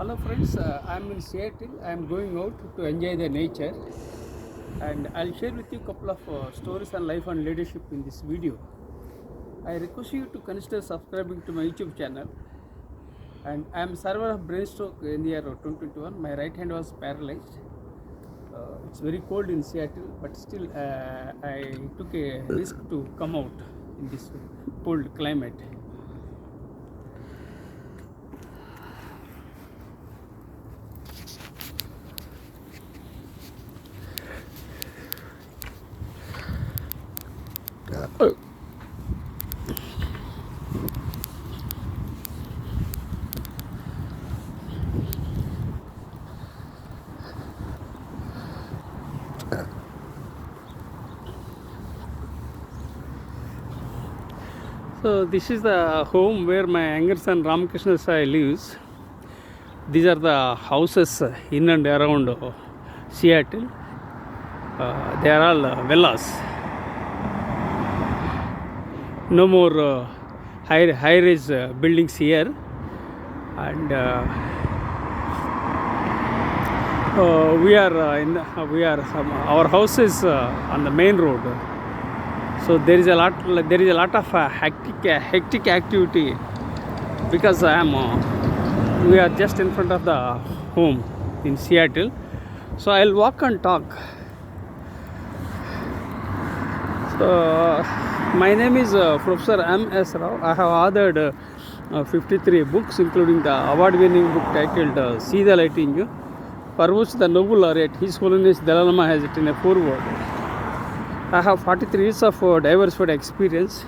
Hello friends, I am in Seattle. I am going out to enjoy the nature, and I'll share with you a couple of stories on life and leadership in this video. I request you to consider subscribing to my YouTube channel. And I am survivor of brain stroke in the year 2021. My right hand was paralyzed. It's very cold in Seattle, but still I took a risk to come out in this cold climate. So this is the home where my younger son Ramakrishna Sai lives. These are the houses in and around Seattle. They are all villas. No more high-rise buildings here, and our house is on the main road. So there is a lot of hectic activity because we are just in front of the home in Seattle. So I'll walk and talk. So my name is Professor M.S. Rao. I have authored 53 books, including the award-winning book titled See the Light in You, for which the Nobel laureate His Holiness Dalai Lama has written a foreword. I have 43 years of diversified experience,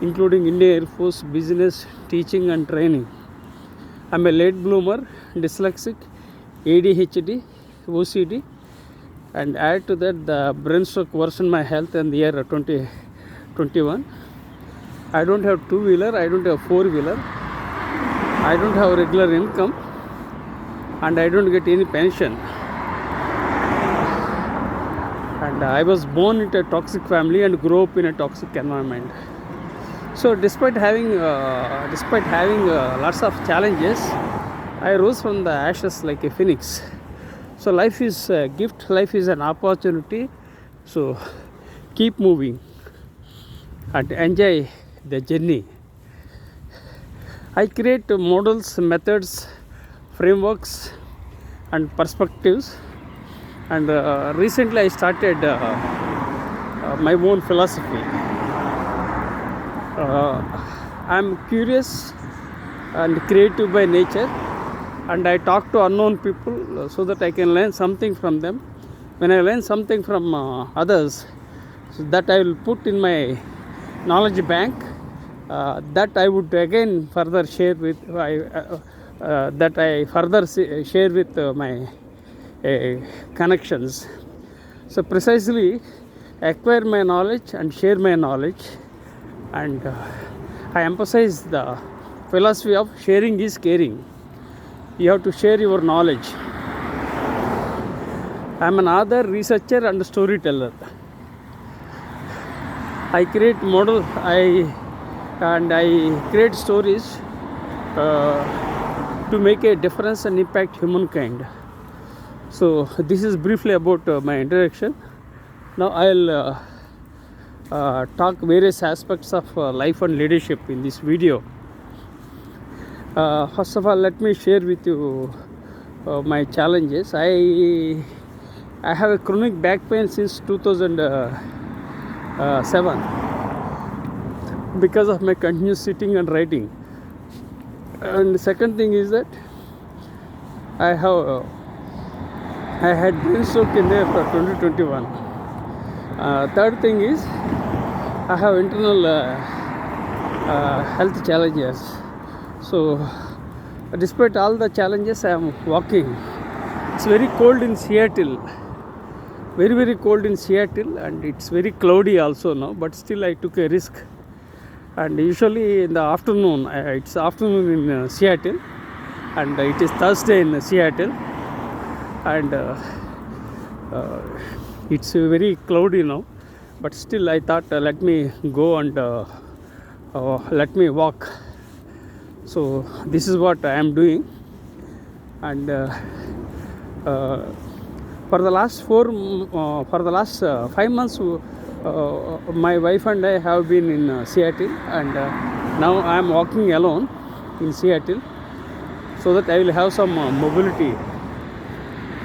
including Indian Air Force, business, teaching and training. I am a late bloomer, dyslexic, ADHD, OCD, and add to that the brain stroke worsened my health in the year 2021. I don't have two-wheeler, I don't have four-wheeler, I don't have regular income, and I don't get any pension. And I was born into a toxic family and grew up in a toxic environment. So despite having lots of challenges, I rose from the ashes like a phoenix. So life is a gift, life is an opportunity. So keep moving and enjoy the journey. I create models, methods, frameworks and perspectives. And recently I started my own philosophy. I'm curious and creative by nature, and I talk to unknown people so that I can learn something from them. When I learn something from others, so that I will put in my knowledge bank, that I would again further share with share with my connections. So precisely acquire my knowledge and share my knowledge, and I emphasize the philosophy of sharing is caring. You have to share your knowledge. I am an author, researcher and storyteller. I create models, I create stories to make a difference and impact humankind. So this is briefly about my introduction. Now I'll talk various aspects of life and leadership in this video. First of all, let me share with you my challenges. I have a chronic back pain since 2007 because of my continuous sitting and writing. And the second thing is that I had brain stroke in there for 2021. Third thing is I have internal health challenges. So despite all the challenges, I am walking. It's very cold in Seattle, very cold in Seattle, and it's very cloudy also now, but still I took a risk. And usually in the afternoon, it's afternoon in Seattle, and it is Thursday in Seattle, and it's very cloudy now, but still I thought let me go and let me walk. So this is what I am doing. and uh, for the last 5 months, my wife and I have been in Seattle, and now I am walking alone in Seattle, so that I will have some mobility.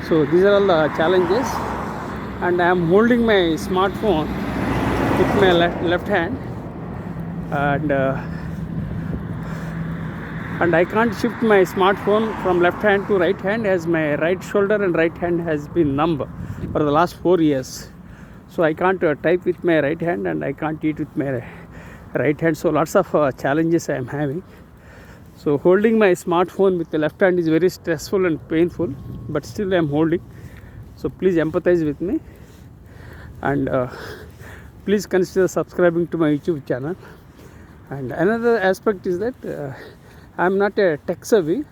So these are all the challenges, and I am holding my smartphone with my left hand, and I can't shift my smartphone from left hand to right hand, as my right shoulder and right hand has been numb for the last 4 years. So I can't type with my right hand, and I can't eat with my right hand. So lots of challenges I am having. So holding my smartphone with the left hand is very stressful and painful, but still I am holding. So please empathize with me, and please consider subscribing to my YouTube channel. And another aspect is that I am not a tech savvy,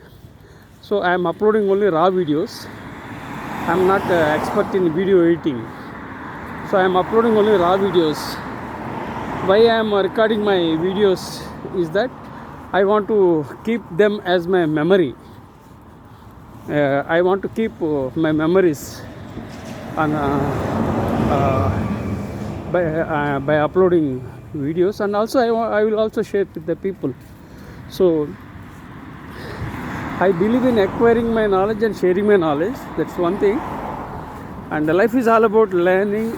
so I am uploading only raw videos. I am not expert in video editing, so I am uploading only raw videos. Why I am recording my videos is that I want to keep them as my memory. I want to keep my memories on by uploading videos, and also I will also share with the people. So I believe in acquiring my knowledge and sharing my knowledge. That's one thing. And the life is all about learning,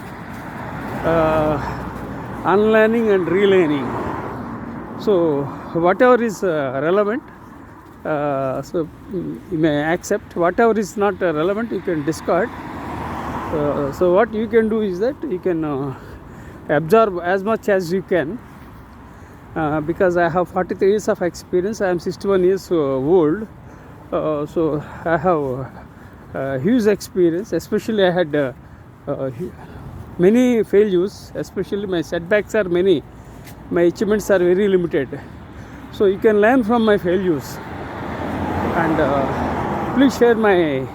unlearning and relearning. So whatever is relevant, so you may accept. Whatever is not relevant, you can discard. So what you can do is that you can absorb as much as you can, because I have 43 years of experience. I am 61 years old, so I have huge experience. Especially I had many failures, especially my setbacks are many, my achievements are very limited. So you can learn from my failures, and please share my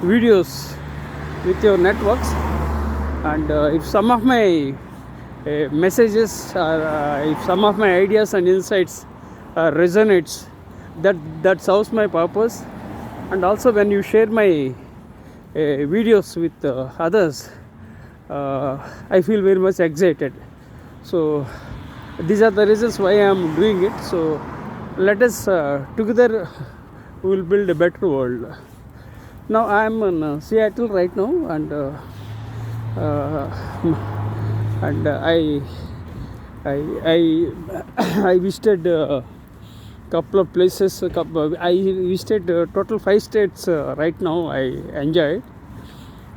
videos with your networks. And if some of my messages or if some of my ideas and insights resonates, that serves my purpose. And also when you share my videos with others, I feel very much excited. So these are the reasons why I am doing it. So let us together we will build a better world. Now I am in Seattle right now, and I visited a couple of places. I visited total 5 states right now. I enjoyed.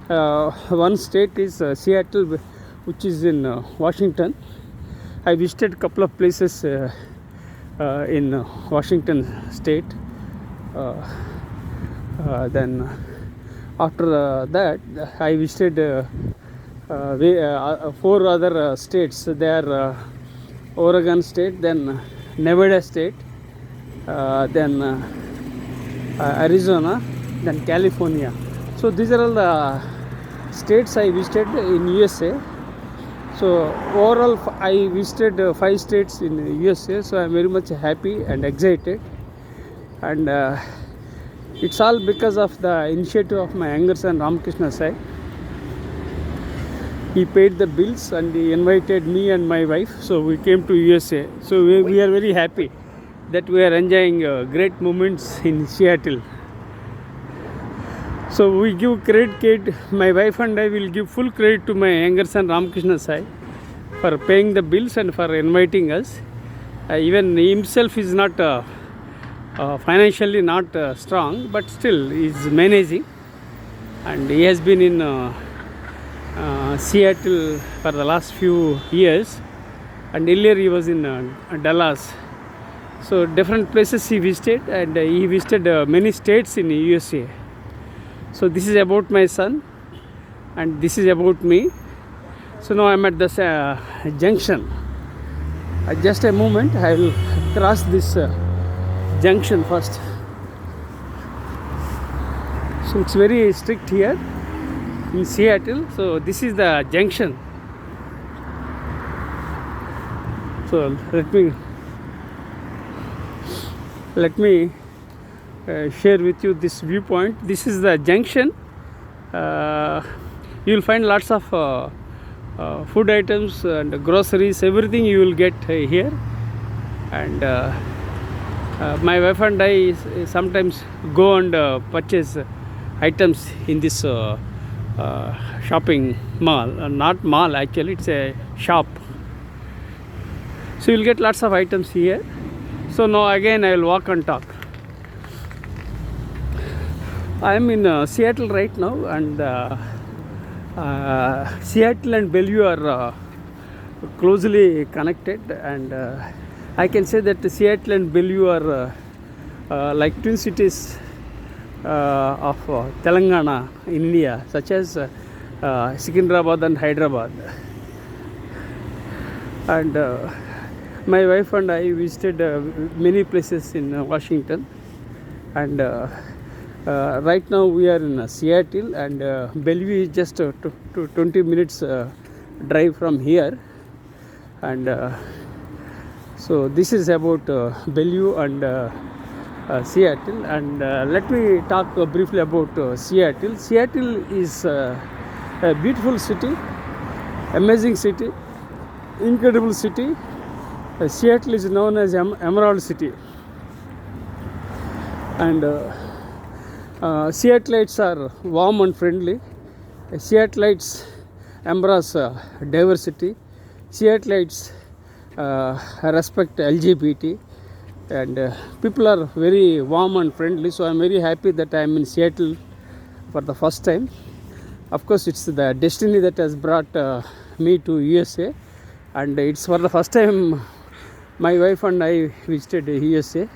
One state is Seattle, which is in Washington. I visited a couple of places in Washington state. Then after that, I visited 4 other states. They are Oregon state, then Nevada state, then Arizona, then California. So these are all the states I visited in USA. So overall I visited 5 states in USA. So I am very much happy and excited, and it's all because of the initiative of my younger son Ramakrishna Sai. He paid the bills and he invited me and my wife. So we came to USA. So we are very happy that we are enjoying great moments in Seattle. So we give credit, my wife and I will give full credit to my younger son Ramakrishna Sai for paying the bills and for inviting us. Even himself is not financially not strong, but still he is managing, and he has been in Seattle for the last few years, and earlier he was in Dallas. So different places he visited, and he visited many states in USA. So this is about my son, and this is about me. So now I am at this junction. Just a moment, I will cross this junction first. So it's very strict here in Seattle. So this is the junction. So let me share with you this viewpoint. This is the junction. You will find lots of food items and groceries, everything you will get here. And my wife and I sometimes go and purchase items in this shopping mall. Not mall, actually, it's a shop. So you'll get lots of items here. So now again I will walk and talk. I am in Seattle right now, and Seattle and Bellevue are closely connected, and I can say that Seattle and Bellevue are like twin cities of Telangana in India, such as Secunderabad and Hyderabad. And my wife and I visited many places in Washington, and right now we are in Seattle, and Bellevue is just 20 minutes drive from here. And so this is about Bellevue and Seattle. And let me talk briefly about Seattle. Seattle is a beautiful city, amazing city, incredible city. Seattle is known as Emerald City, and Seattleites are warm and friendly. Seattleites embrace diversity. Seattleites respect LGBT, and people are very warm and friendly. So I am very happy that I am in Seattle for the first time. Of course, it's the destiny that has brought me to USA, and it's for the first time my wife and I visited USA.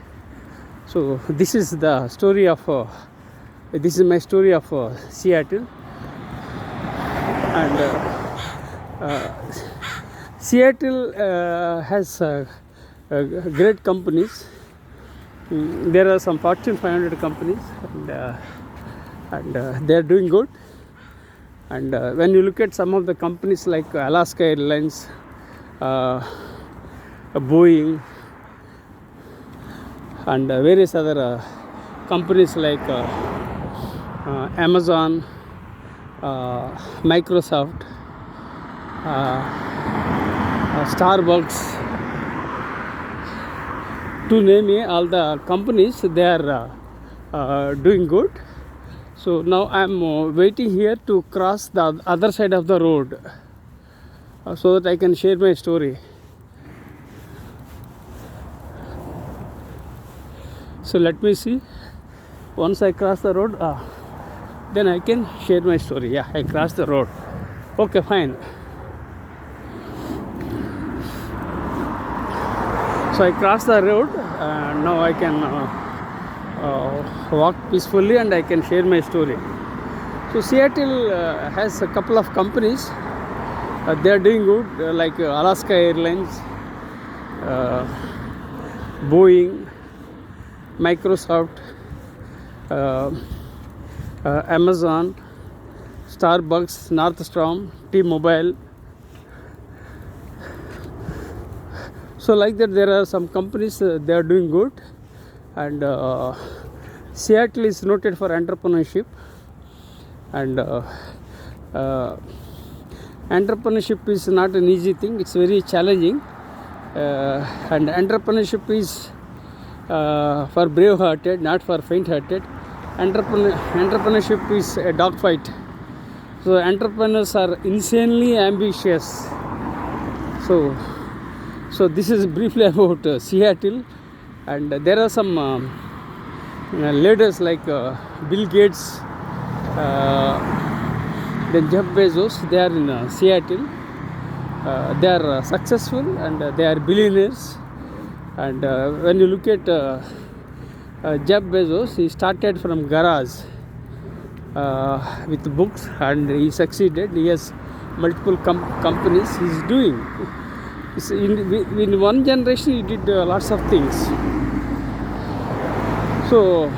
So this is the story of this is my story of Seattle. And Seattle has great companies. There are some Fortune 500 companies, and they are doing good. And when you look at some of the companies like Alaska Airlines, Boeing, and various other companies like Amazon, Microsoft, Starbucks, to name all the companies, they are doing good. So now I am waiting here to cross the other side of the road so that I can share my story. So let me see. Once I cross the road, then I can share my story. Yeah, I crossed the road. Okay, fine. So I crossed the road. Now I can walk peacefully, and I can share my story. So Seattle has a couple of companies. They are doing good, like Alaska Airlines, Boeing, Microsoft, Amazon, Starbucks, Nordstrom, T-Mobile. So like that, there are some companies, they are doing good. And Seattle is noted for entrepreneurship, and entrepreneurship is not an easy thing. It's very challenging, and entrepreneurship is for brave-hearted, not for faint-hearted. Entrepreneurship is a dogfight. So entrepreneurs are insanely ambitious. So this is briefly about Seattle. And there are some leaders like Bill Gates, then Jeff Bezos. They are in Seattle. They are successful, and they are billionaires. And when you look at Jeff Bezos, he started from garage with books, and he succeeded. He has multiple companies he is doing. In one generation, he did lots of things. So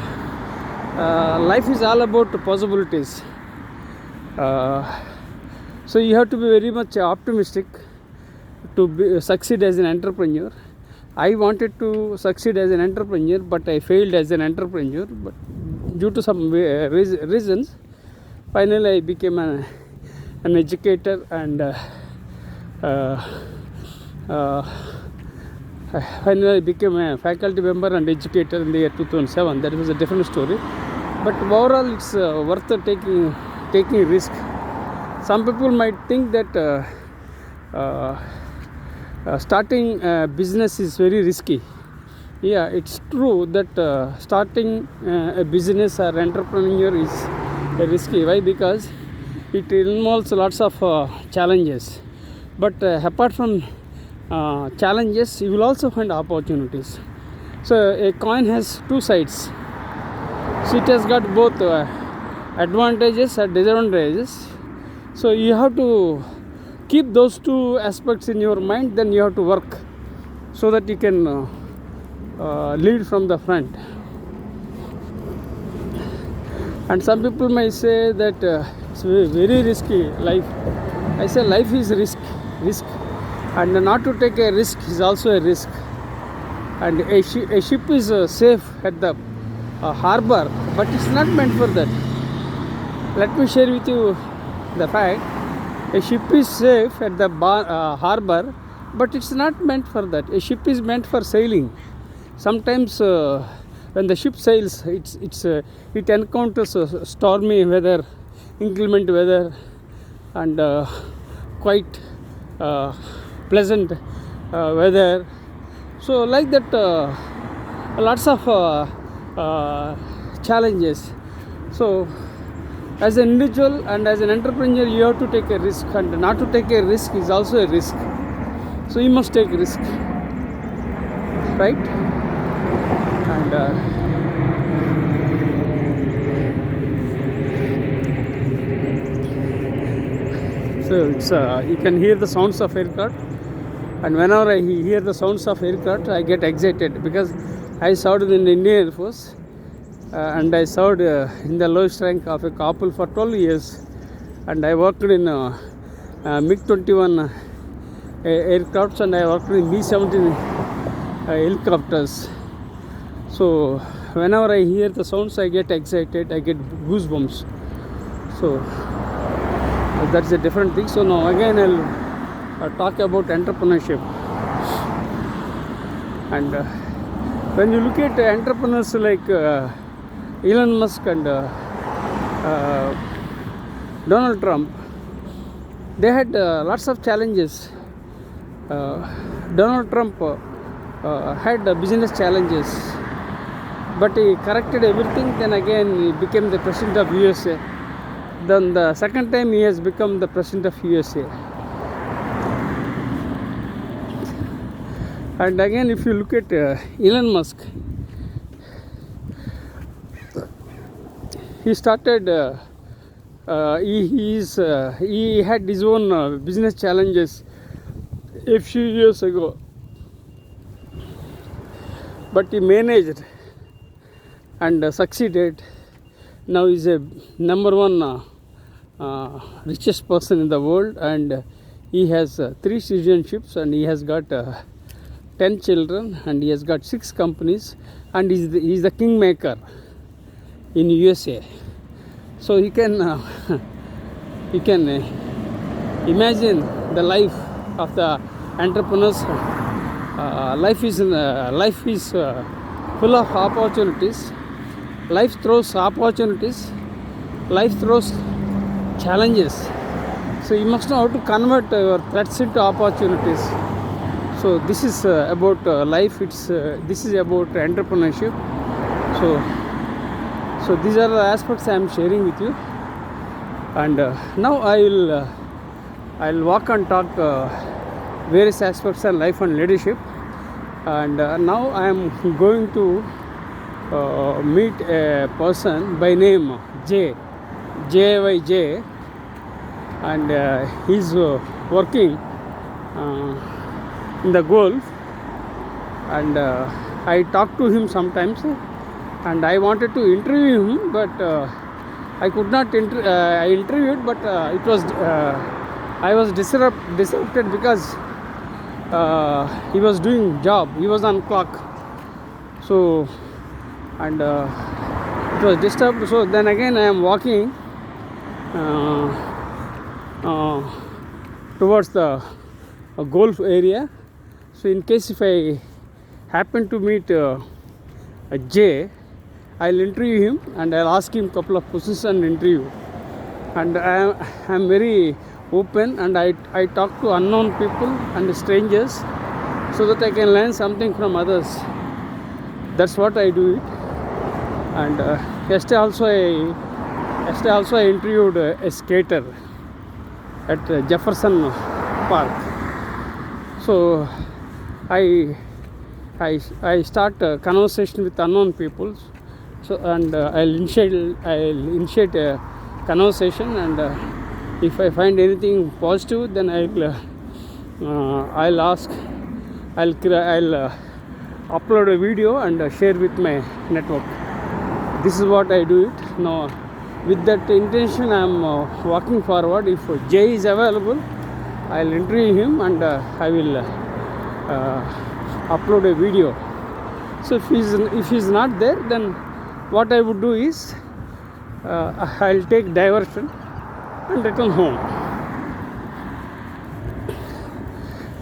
life is all about possibilities. So you have to be very much optimistic to succeed as an entrepreneur. I wanted to succeed as an entrepreneur, but I failed as an entrepreneur. But due to some reasons, finally I became an educator, and finally I became a faculty member and educator in the year 2007. That was a different story. But overall, it's worth taking risk. Some people might think that starting a business is very risky. Yeah, it's true that starting a business or entrepreneur is risky. Why? Because it involves lots of challenges. But apart from challenges, you will also find opportunities. So a coin has two sides. So it has got both advantages and disadvantages. So you have to keep those two aspects in your mind. Then you have to work so that you can lead from the front. And some people may say that it's very risky life. I say life is risk, and not to take a risk is also a risk. And a ship is safe at the harbor, but it's not meant for that. Let me share with you the fact: a ship is safe at the harbor, but it's not meant for that. A ship is meant for sailing. Sometimes when the ship sails, it encounters stormy weather, inclement weather, and quite pleasant weather. So like that, lots of challenges. So as an individual and as an entrepreneur, you have to take a risk, and not to take a risk is also a risk. So you must take risk, right? And so it's you can hear the sounds of aircraft, and whenever I hear the sounds of aircraft, I get excited, because I served in the Indian Air Force, and I served in the lowest rank of a couple for 12 years, and I worked in MiG-21 aircrafts, and I worked in B-17 helicopters. So whenever I hear the sounds, I get excited, I get goosebumps. So that's a different thing. So now again I'll talk about entrepreneurship. And when you look at entrepreneurs like Elon Musk and Donald Trump, they had lots of challenges. Donald Trump had business challenges, but he corrected everything. Then again he became the president of USA. Then the second time he has become the president of USA. And again, if you look at Elon Musk, he started he had his own business challenges a few years ago, but he managed and succeeded. Now he is a number one richest person in the world, and he has 3 citizenships, and he has got 10 children, and he has got 6 companies, and he is the kingmaker in USA. So you can imagine the life of the entrepreneurs. Life is full of opportunities. Life throws opportunities. Life throws challenges. So you must know how to convert your threats into opportunities. So this is about life. This is about entrepreneurship. So these are the aspects I am sharing with you. And now I'll walk and talk various aspects of life and leadership. And now I am going to meet a person by name J, and he's working in the Gulf, and I talk to him sometimes, and I wanted to interview him, but I could not I interviewed, but it was I was disrupted because he was doing job, he was on clock. So, and it was disturbed. So then again I am walking uh, towards the golf area. So in case if I happen to meet Jay, I'll interview him and I'll ask him couple of questions and interview. And I am very open, and I talk to unknown people and strangers so that I can learn something from others. That's what I do it. And yesterday also I interviewed a skater at Jefferson Park. So I start a conversation with unknown people. So and I'll initiate a conversation, and if I find anything positive, then I'll ask, I'll upload a video and share with my network. This is what I do it now. With that intention, I am walking forward. If Jay is available, I'll interview him and I will upload a video. So if he's not there, then what I would do is I'll take diversion and return home.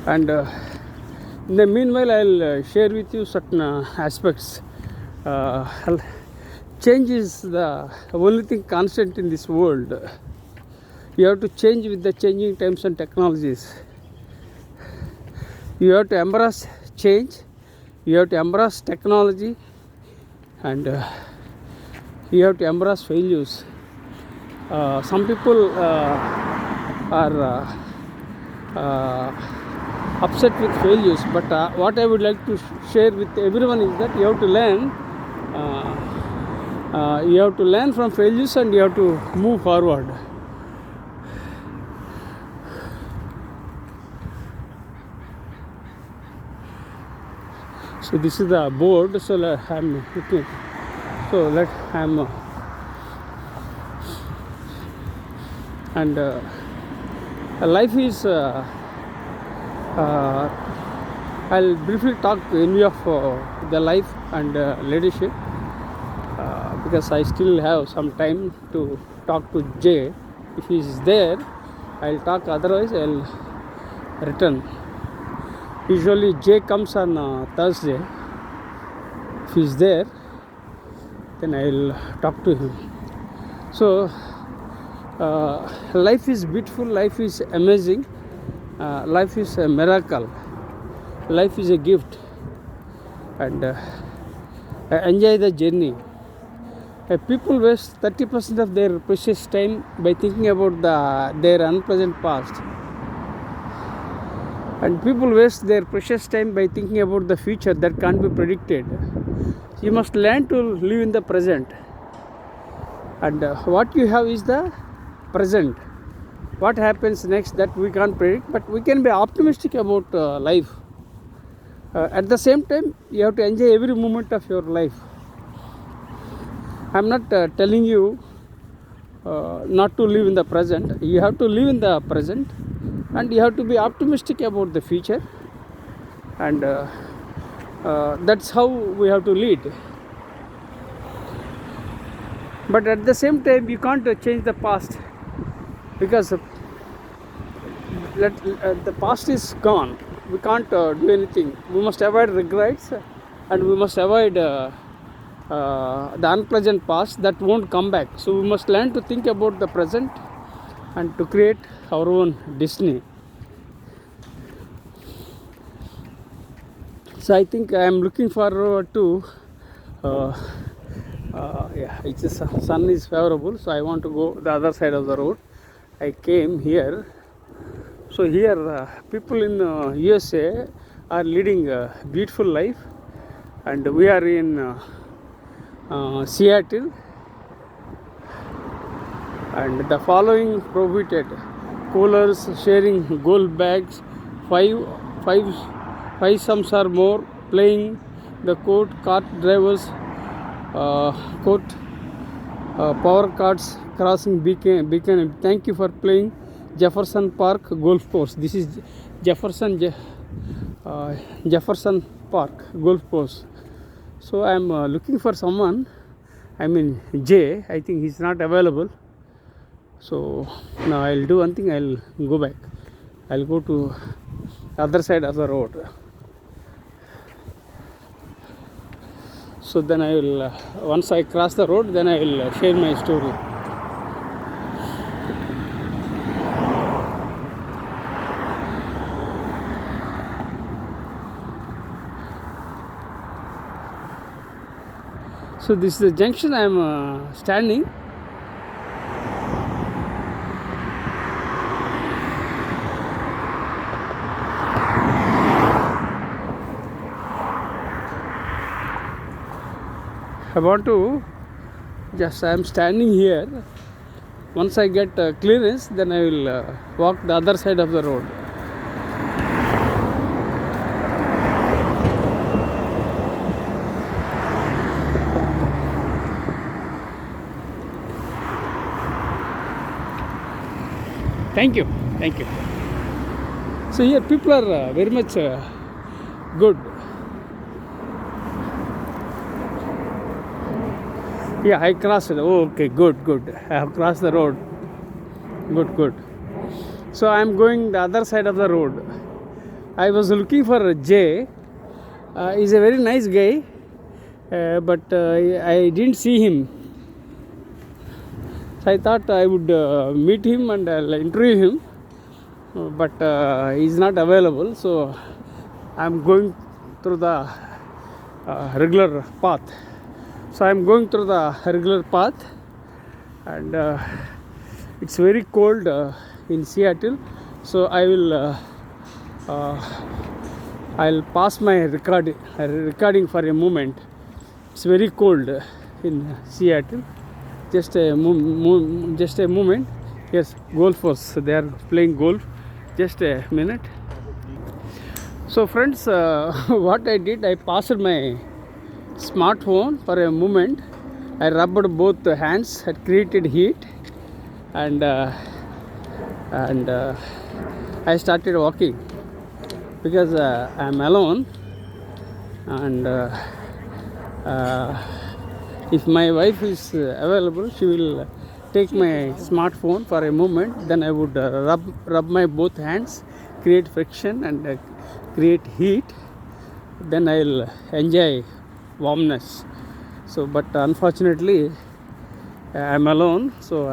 And in the meanwhile, I'll share with you certain aspects. Change is the only thing constant in this world. You have to change with the changing times and technologies. You have to embrace change. You have to embrace technology, and you have to embrace failures. Some people are upset with failures, but what I would like to share with everyone is that you have to learn. You have to learn from failures, and you have to move forward. So this is the board. So I'm looking. So I'm and life is. I'll briefly talk in view of the life and leadership, because I still have some time to talk to Jay. If he is there, I'll talk. Otherwise, I'll return. Usually Jay comes on Thursday. If he's there, then I'll talk to him. So life is beautiful, life is amazing, life is a miracle, life is a gift, and enjoy the journey. People waste 30% of their precious time by thinking about their unpleasant past, and people waste their precious time by thinking about the future that can't be predicted. You must learn to live in the present, and what you have is the present. What happens next, that we can't predict, but we can be optimistic about life. At the same time, you have to enjoy every moment of your life. I'm not telling you not to live in the present. You have to live in the present, and you have to be optimistic about the future, and that's how we have to lead. But at the same time, you can't change the past, because the past is gone. We can't do anything. We must avoid regrets, and we must avoid the unpleasant past that won't come back. So we must learn to think about the present and to create our own destiny. So I think I am looking forward to it's sun is favorable, so I want to go the other side of the road. I came here. So here people in USA are leading a beautiful life, and we are in Seattle, and the following prohibited: coolers, sharing gold bags, five sums or more, playing the court, cart drivers, power carts, crossing beacon. Thank you for playing Jefferson Park Golf Course. This is Jefferson Jefferson Park golf course. So I am looking for someone. I mean Jay. I think he's not available. So now I'll do one thing. I'll go back. I'll go to the other side of the road. So then I will, once I cross the road, then I will share my story. So this is the junction I am standing. I want to just, I am standing here. Once I get clearance, then I will walk the other side of the road. Thank you, thank you. So here people are very much good. Yeah, I crossed it. Oh, okay, good, good. I have crossed the road. Good, good. So I am going the other side of the road. I was looking for Jay. He's a very nice guy, but I didn't see him. So I thought I would meet him and I'll interview him, but he's not available. So I'm going through the regular path. So I'm going through the regular path, and it's very cold in Seattle. So I will I'll pass my recording for a moment. It's very cold in Seattle. Just a moment. Yes, golfers, they are playing golf. Just a minute. So friends, what I did, I passed my smartphone for a moment. I rubbed both hands, had created heat, and I started walking because I am alone, and if my wife is available, she will take my smartphone for a moment. Then I would rub my both hands, create friction and create heat. Then I will enjoy warmness. So, but unfortunately, I am alone. So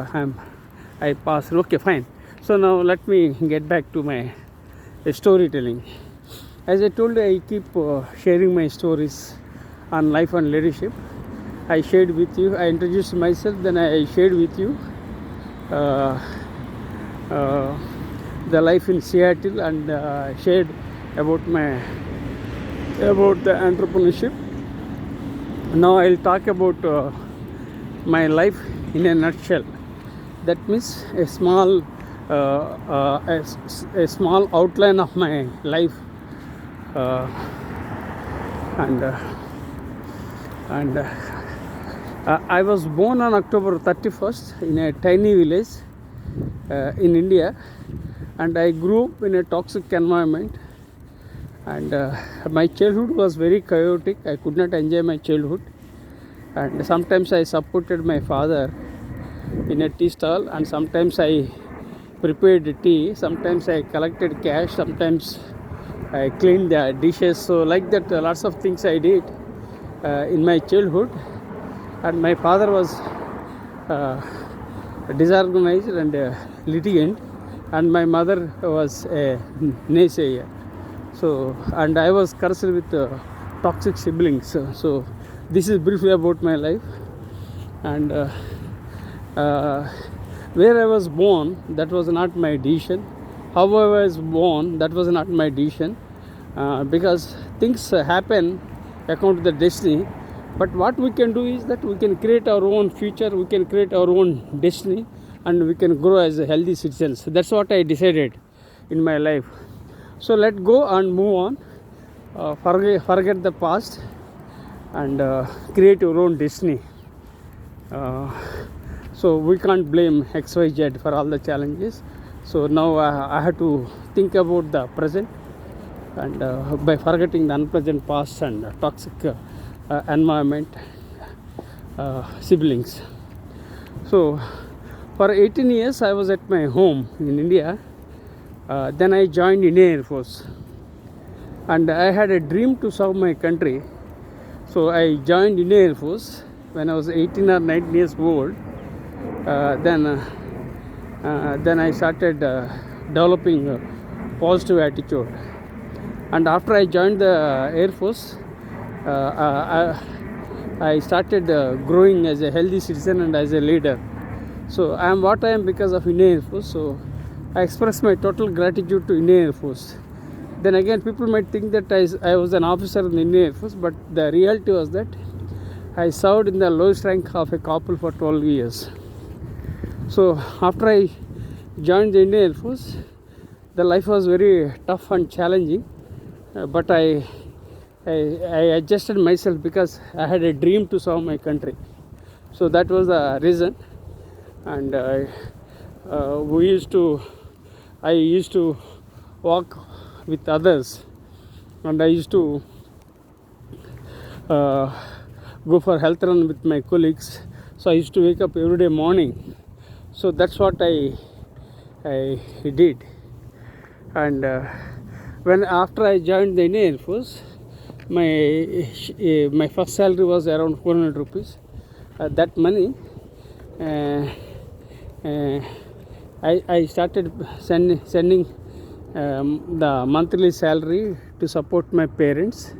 I pass. Okay, fine. So now let me get back to my storytelling. As I told you, I keep sharing my stories on life and leadership. I shared with you, I introduced myself, then I shared with you the life in Seattle, and shared about the entrepreneurship. Now I'll talk about my life in a nutshell. That means a small outline of my life, and I was born on October 31st in a tiny village in India, and I grew up in a toxic environment, and my childhood was very chaotic. I could not enjoy my childhood, and sometimes I supported my father in a tea stall, and sometimes I prepared tea, sometimes I collected cash, sometimes I cleaned the dishes. So like that, lots of things I did in my childhood. And my father was disorganized and litigant, and my mother was a naysayer. So, and I was cursed with toxic siblings. So this is briefly about my life. And where I was born, that was not my decision. How I was born, that was not my decision, because things happen according to the destiny. But what we can do is that we can create our own future, we can create our own destiny, and we can grow as a healthy citizens. That's what I decided in my life. So let go and move on. Forget the past and create your own destiny. So we can't blame XYZ for all the challenges. So now I have to think about the present and by forgetting the unpleasant past and toxic environment, siblings. So for 18 years I was at my home in India. Then I joined Indian Air Force, and I had a dream to serve my country. So I joined Indian Air Force when I was 18 or 19 years old. Then I started developing a positive attitude. And after I joined the Air Force, I started growing as a healthy citizen and as a leader. So I am what I am because of Indian Air Force. So I express my total gratitude to Indian Air Force. Then again, people might think that I was an officer in the Indian Air Force, but the reality was that I served in the lowest rank of a corporal for 12 years. So after I joined the Indian Air Force, the life was very tough and challenging, but I adjusted myself because I had a dream to serve my country. So that was the reason. And I used to walk with others, and I used to go for health run with my colleagues. So I used to wake up every day morning. So that's what I did. And when after I joined the Indian Air Force, my first salary was around 400 rupees. That money I started sending the monthly salary to support my parents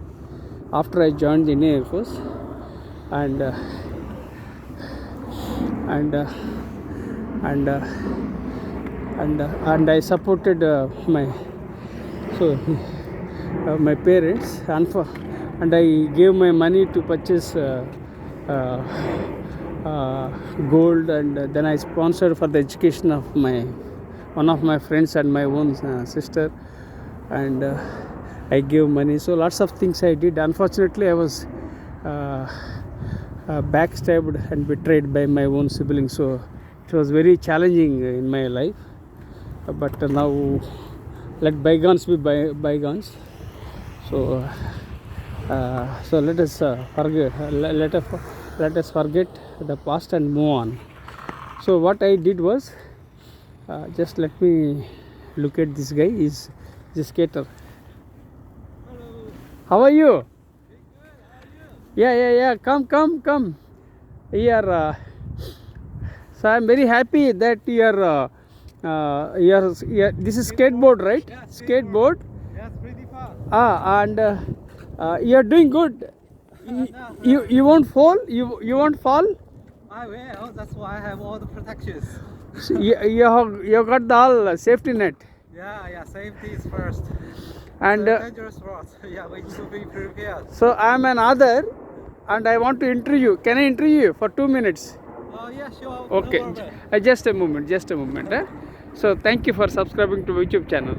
after I joined the Indian Air Force. And I supported my parents, and I gave my money to purchase gold, and then I sponsored for the education of one of my friends and my own sister, and I gave money. So lots of things I did. Unfortunately, I was backstabbed and betrayed by my own siblings, so it was very challenging in my life. But now let bygones be bygones. So let us forget the past and move on. So what I did was, just let me look at this guy. Is this skater? Hello. How are you? Very good. How are you? Yeah. Come here. So I'm very happy that you're this is skateboard, right? Yeah, Skateboard. Yes, pretty far. And you're doing good. You won't fall. You won't fall. I will. That's why I have all the protections. So you got the all safety net. Yeah. Safety is first. And It's a dangerous road. Yeah, we need to be prepared. so I'm an author, and I want to interview. Can I interview you for 2 minutes? Oh, yeah, sure. Okay. No problem. Just a moment. So thank you for subscribing to YouTube channel.